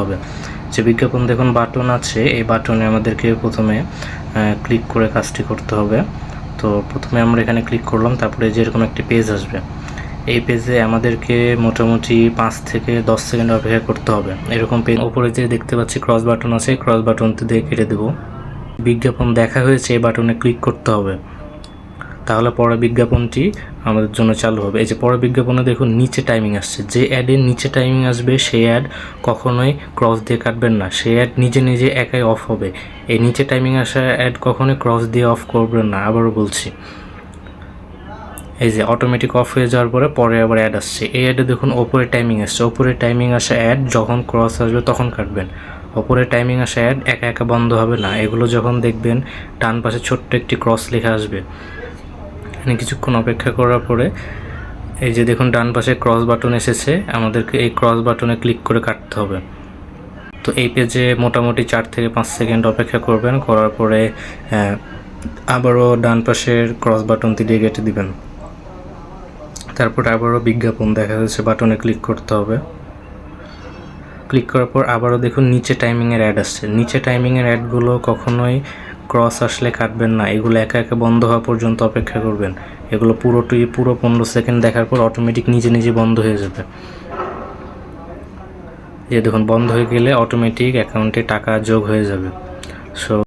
হবে। যে বিজ্ঞাপন দেখুন বাটন আছে, এই বাটনে আমাদেরকে প্রথমে ক্লিক করে কাজটি করতে হবে। তো প্রথমে আমরা এখানে ক্লিক করলাম, তারপরে যেরকম একটি পেজ আসবে, এই পেজে আমাদেরকে মোটামুটি 5 থেকে 10 সেকেন্ড অপেক্ষা করতে হবে। এরকম পেজ উপরে যে দেখতে পাচ্ছি ক্রস বাটন আছে, ক্রস বাটনটি দিয়ে কেটে দেবো। বিজ্ঞাপন দেখা হয়েছে, এই বাটনে ক্লিক করতে হবে, তাহলে পরের বিজ্ঞাপনটি আমাদের জন্য চালু হবে। এই যে পরের বিজ্ঞাপনে দেখুন নিচে টাইমিং আসছে, যে অ্যাডের নিচে টাইমিং আসবে সেই অ্যাড কখনোই ক্রস দিয়ে কাটবেন না, সেই অ্যাড নিজে নিজে একাই অফ হবে। এই নিচে টাইমিং আসা অ্যাড কখনোই ক্রস দিয়ে অফ করবেন না, আবারও বলছি। এই যে অটোমেটিক অফ হয়ে যাওয়ার পরে আবার অ্যাড আসছে, এই অ্যাডে দেখুন ওপরে টাইমিং আসছে, ওপরে টাইমিং আসা অ্যাড যখন ক্রস আসবে তখন কাটবেন। ওপরে টাইমিং আসা অ্যাড একা একা বন্ধ হবে না, এগুলো যখন দেখবেন ডান পাশে ছোট্ট একটি ক্রস লেখা আসবে, কিছুক্ষণ অপেক্ষা করার পরে এই যে দেখুন ডান পাশে ক্রস বাটন এসেছে, আমাদেরকে এই ক্রস বাটনে ক্লিক করে কাটতে হবে। তো এই পেজে মোটামুটি 4 থেকে 5 সেকেন্ড অপেক্ষা করবেন, করার পরে আবারও ডান পাশের ক্রস বাটনটি দিয়ে কেটে দিবেন। তারপর আবারও বিজ্ঞাপন দেখা যাচ্ছে বাটনে ক্লিক করতে হবে। ক্লিক করার পর আবারও দেখুন নিচে টাইমিংয়ের অ্যাড আসছে, নিচে টাইমিংয়ের অ্যাডগুলো কখনোই ক্রস আসলে কাটবেন না, এগুলো একা একা বন্ধ হওয়া পর্যন্ত অপেক্ষা করবেন। এগুলো পুরো 15 সেকেন্ড দেখার পর অটোমেটিক নিজে নিজে বন্ধ হয়ে যাবে। যে দেখুন বন্ধ হয়ে গেলে অটোমেটিক অ্যাকাউন্টে টাকা যোগ হয়ে যাবে। সো